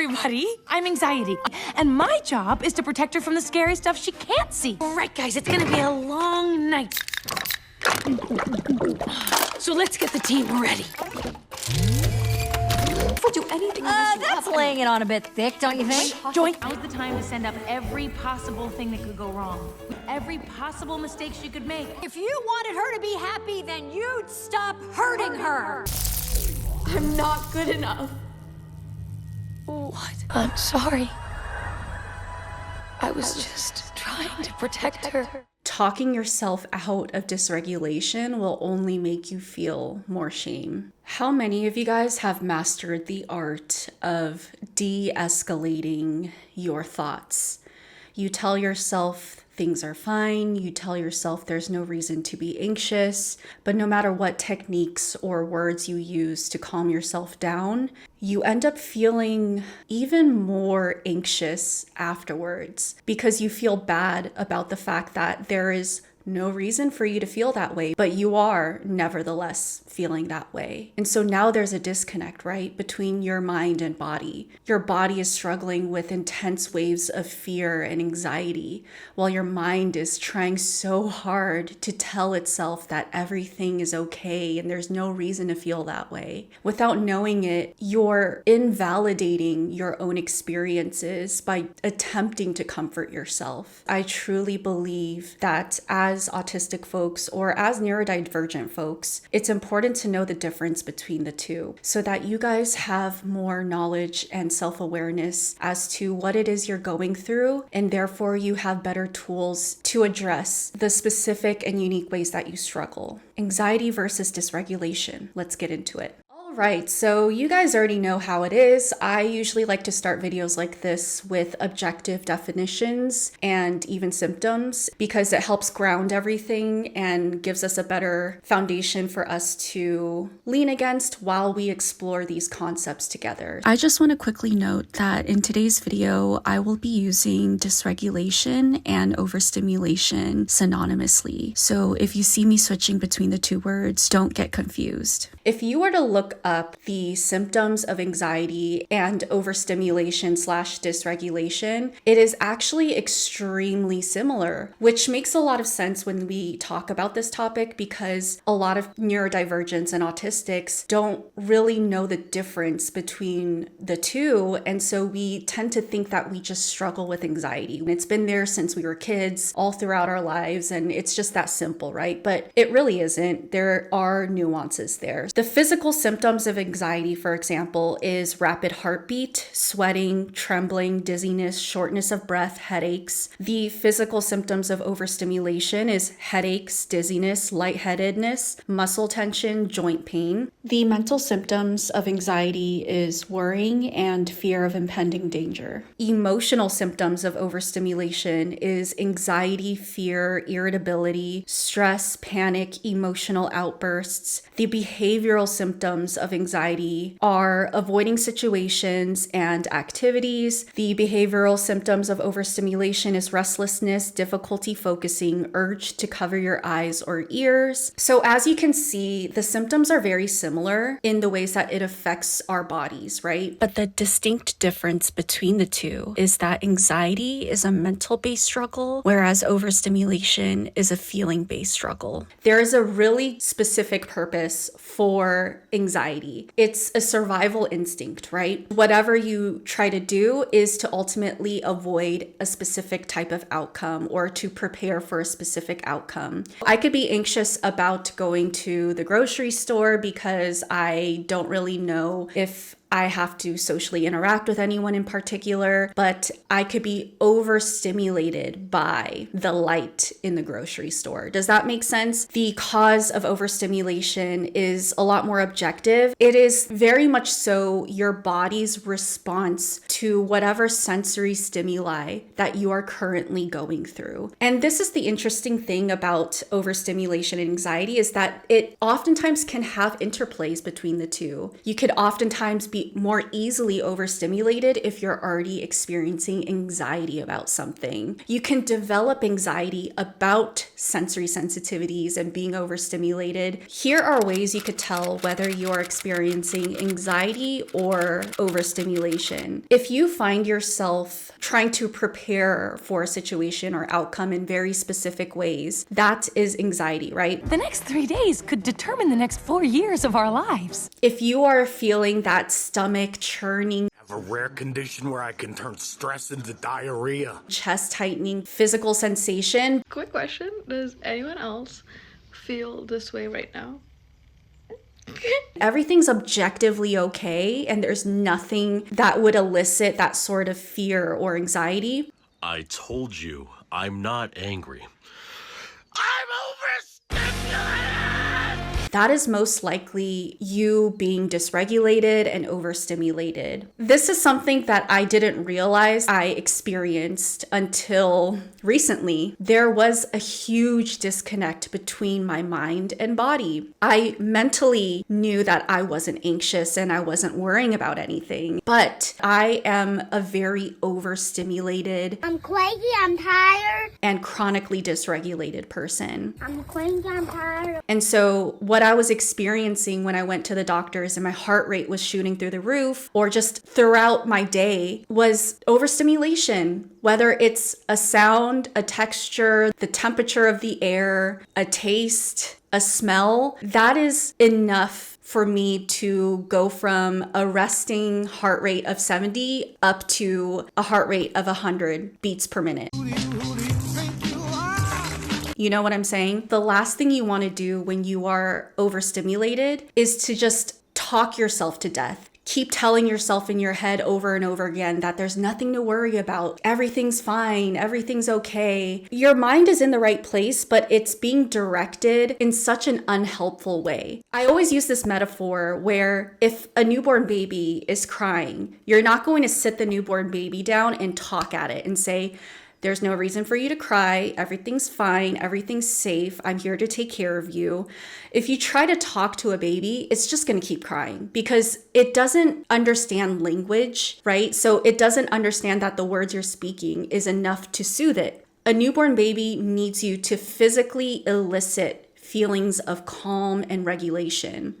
everybody. I'm Anxiety, and my job is to protect her from the scary stuff she can't see. All right, guys, it's gonna be a long night. So let's get the team ready. We'll do anything. That's laying it on a bit thick, don't you think? Joy, now's the time to send up every possible thing that could go wrong. Every possible mistake she could make. If you wanted her to be happy, then you'd stop hurting her. I'm not good enough. What? I'm sorry. I was just trying to protect her. Talking yourself out of dysregulation will only make you feel more shame. How many of you guys have mastered the art of de-escalating your thoughts? You tell yourself things are fine, you tell yourself there's no reason to be anxious, but no matter what techniques or words you use to calm yourself down, you end up feeling even more anxious afterwards because you feel bad about the fact that there is no reason for you to feel that way, but you are nevertheless feeling that way. And so now there's a disconnect, right, between your mind and body. Your body is struggling with intense waves of fear and anxiety, while your mind is trying so hard to tell itself that everything is okay and there's no reason to feel that way. Without knowing it, you're invalidating your own experiences by attempting to comfort yourself. I truly believe that as autistic folks or as neurodivergent folks, it's important to know the difference between the two so that you guys have more knowledge and self-awareness as to what it is you're going through, and therefore you have better tools to address the specific and unique ways that you struggle. Anxiety versus dysregulation. Let's get into it. Right, so you guys already know how it is. I usually like to start videos like this with objective definitions and even symptoms because it helps ground everything and gives us a better foundation for us to lean against while we explore these concepts together. I just want to quickly note that in today's video, I will be using dysregulation and overstimulation synonymously. So if you see me switching between the two words, don't get confused. If you were to look up the symptoms of anxiety and overstimulation / dysregulation, it is actually extremely similar, which makes a lot of sense when we talk about this topic because a lot of neurodivergents and autistics don't really know the difference between the two. And so we tend to think that we just struggle with anxiety. It's been there since we were kids, all throughout our lives, and it's just that simple, right? But it really isn't. There are nuances there. The physical symptoms of anxiety, for example, is rapid heartbeat, sweating, trembling, dizziness, shortness of breath, headaches. The physical symptoms of overstimulation is headaches, dizziness, lightheadedness, muscle tension, joint pain. The mental symptoms of anxiety is worrying and fear of impending danger. Emotional symptoms of overstimulation is anxiety, fear, irritability, stress, panic, emotional outbursts. The behavioral symptoms of anxiety are avoiding situations and activities. The behavioral symptoms of overstimulation is restlessness, difficulty focusing, urge to cover your eyes or ears. So as you can see, the symptoms are very similar in the ways that it affects our bodies, right? But the distinct difference between the two is that anxiety is a mental-based struggle, whereas overstimulation is a feeling-based struggle. There is a really specific purpose for anxiety. It's a survival instinct, right? Whatever you try to do is to ultimately avoid a specific type of outcome or to prepare for a specific outcome. I could be anxious about going to the grocery store because I don't really know if I have to socially interact with anyone in particular, but I could be overstimulated by the light in the grocery store. Does that make sense? The cause of overstimulation is a lot more objective. It is very much so your body's response to whatever sensory stimuli that you are currently going through. And this is the interesting thing about overstimulation and anxiety is that it oftentimes can have interplays between the two. You could oftentimes be more easily overstimulated if you're already experiencing anxiety about something. You can develop anxiety about sensory sensitivities and being overstimulated. Here are ways you could tell whether you're experiencing anxiety or overstimulation. If If you find yourself trying to prepare for a situation or outcome in very specific ways, that is anxiety, right? The next 3 days could determine the next 4 years of our lives. If you are feeling that stomach churning, A rare condition where I can turn stress into diarrhea. chest tightening, physical sensation, Quick question, does anyone else feel this way right now? everything's objectively okay, and there's nothing that would elicit that sort of fear or anxiety. I told you, I'm not angry. I'm overstimulated! That is most likely you being dysregulated and overstimulated. This is something that I didn't realize I experienced until recently. There was a huge disconnect between my mind and body. I mentally knew that I wasn't anxious and I wasn't worrying about anything, but I am a very overstimulated, I'm cranky, I'm tired. and chronically dysregulated person. I'm cranky, I'm tired. And so what I was experiencing when I went to the doctors and my heart rate was shooting through the roof, or just throughout my day, was overstimulation. Whether it's a sound, a texture, the temperature of the air, a taste, a smell, that is enough for me to go from a resting heart rate of 70 up to a heart rate of 100 beats per minute. You know what I'm saying? The last thing you want to do when you are overstimulated is to just talk yourself to death. Keep telling yourself in your head over and over again that there's nothing to worry about. Everything's fine. Everything's okay. Your mind is in the right place, but it's being directed in such an unhelpful way. I always use this metaphor where if a newborn baby is crying, you're not going to sit the newborn baby down and talk at it and say, there's no reason for you to cry. Everything's fine. Everything's safe. I'm here to take care of you. If you try to talk to a baby, it's just going to keep crying because it doesn't understand language, right? So it doesn't understand that the words you're speaking is enough to soothe it. A newborn baby needs you to physically elicit feelings of calm and regulation.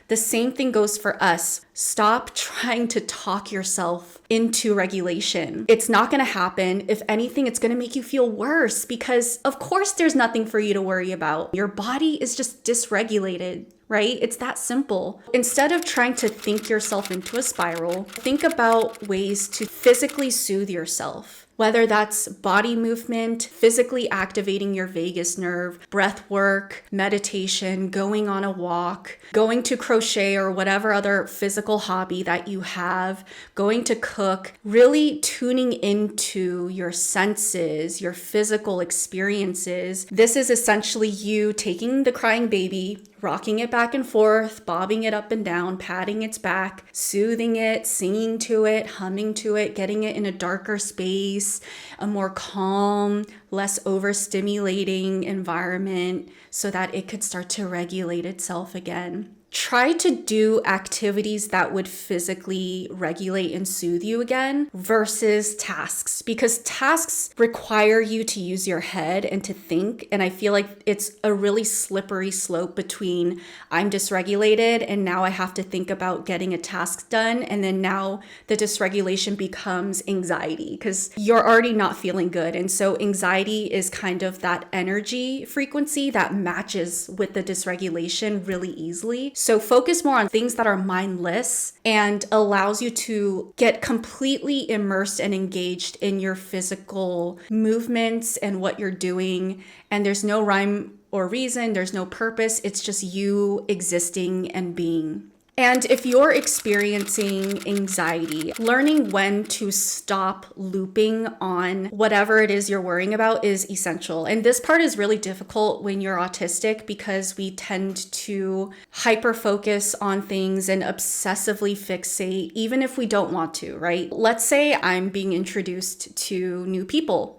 The same thing goes for us. Stop trying to talk yourself into regulation. It's not going to happen. If anything, it's going to make you feel worse because, of course, there's nothing for you to worry about. Your body is just dysregulated, right? It's that simple. Instead of trying to think yourself into a spiral, think about ways to physically soothe yourself. Whether that's body movement, physically activating your vagus nerve, breath work, meditation, going on a walk, going to crochet or whatever other physical hobby that you have, going to cook, really tuning into your senses, your physical experiences. This is essentially you taking the crying baby, rocking it back and forth, bobbing it up and down, patting its back, soothing it, singing to it, humming to it, getting it in a darker space, a more calm, less overstimulating environment so that it could start to regulate itself again. Try to do activities that would physically regulate and soothe you again versus tasks, because tasks require you to use your head and to think. And I feel like it's a really slippery slope between I'm dysregulated and now I have to think about getting a task done. And then now the dysregulation becomes anxiety because you're already not feeling good. And so anxiety is kind of that energy frequency that matches with the dysregulation really easily. So focus more on things that are mindless and allows you to get completely immersed and engaged in your physical movements and what you're doing. And there's no rhyme or reason, there's no purpose. It's just you existing and being. And if you're experiencing anxiety, learning when to stop looping on whatever it is you're worrying about is essential. And this part is really difficult when you're autistic because we tend to hyper focus on things and obsessively fixate, even if we don't want to, right? Let's say I'm being introduced to new people.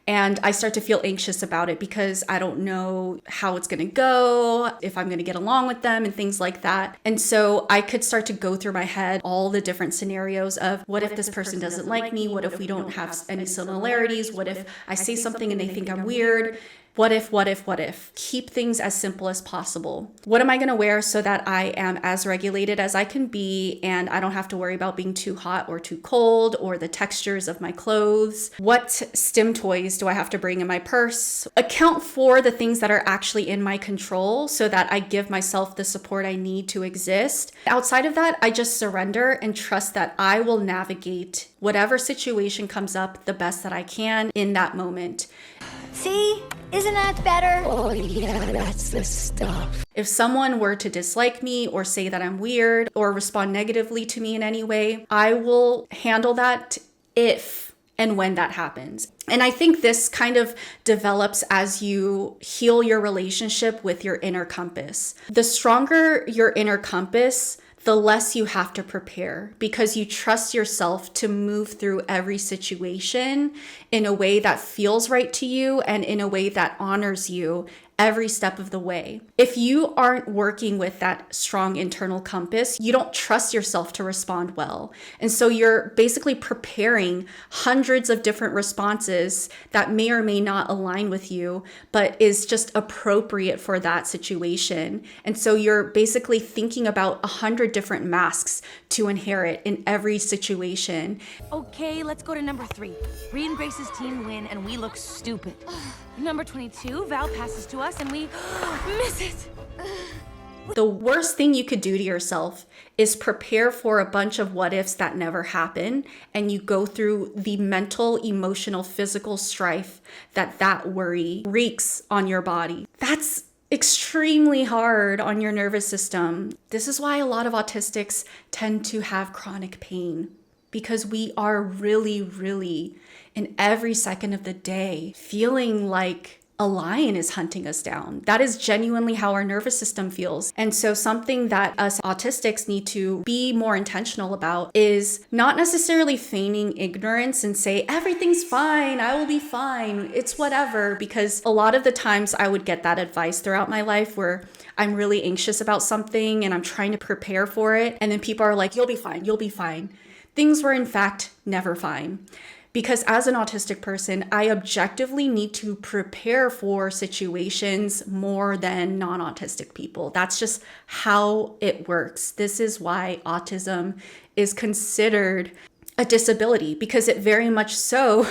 And I start to feel anxious about it because I don't know how it's going to go, if I'm going to get along with them and things like that. And so I could start to go through my head all the different scenarios of what if this person doesn't like me? What if we don't have any similarities? What if I say something and they think I'm weird? What if, what if, what if? Keep things as simple as possible. What am I gonna wear so that I am as regulated as I can be and I don't have to worry about being too hot or too cold or the textures of my clothes? What STEM toys do I have to bring in my purse? Account for the things that are actually in my control so that I give myself the support I need to exist. Outside of that, I just surrender and trust that I will navigate whatever situation comes up the best that I can in that moment. See? Isn't that better? Oh yeah, that's the stuff. If someone were to dislike me or say that I'm weird or respond negatively to me in any way, I will handle that if and when that happens. And I think this kind of develops as you heal your relationship with your inner compass. The stronger your inner compass, the less you have to prepare because you trust yourself to move through every situation in a way that feels right to you and in a way that honors you every step of the way. If you aren't working with that strong internal compass, you don't trust yourself to respond well. And so you're basically preparing hundreds of different responses that may or may not align with you, but is just appropriate for that situation. And so you're basically thinking about 100 different masks to inherit in every situation. Okay, let's go to number 3. Rhea and Grace's team win and we look stupid. Number 22, Val passes to us and we miss it. The worst thing you could do to yourself is prepare for a bunch of what ifs that never happen, and you go through the mental, emotional, physical strife that worry wreaks on your body. That's extremely hard on your nervous system. This is why a lot of autistics tend to have chronic pain, because we are really in every second of the day feeling like a lion is hunting us down. That is genuinely how our nervous system feels. And so something that us autistics need to be more intentional about is not necessarily feigning ignorance and say, everything's fine, I will be fine, it's whatever. Because a lot of the times I would get that advice throughout my life where I'm really anxious about something and I'm trying to prepare for it. And then people are like, you'll be fine, you'll be fine. Things were in fact never fine. Because as an autistic person, I objectively need to prepare for situations more than non-autistic people. That's just how it works. This is why autism is considered a disability, because it very much so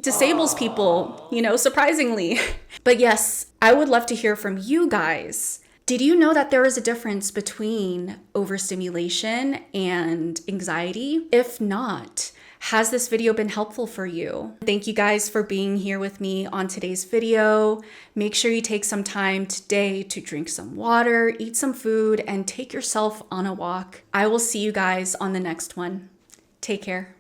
disables people, surprisingly. But yes, I would love to hear from you guys. Did you know that there is a difference between overstimulation and anxiety? If not, has this video been helpful for you? Thank you guys for being here with me on today's video. Make sure you take some time today to drink some water, eat some food, and take yourself on a walk. I will see you guys on the next one. Take care.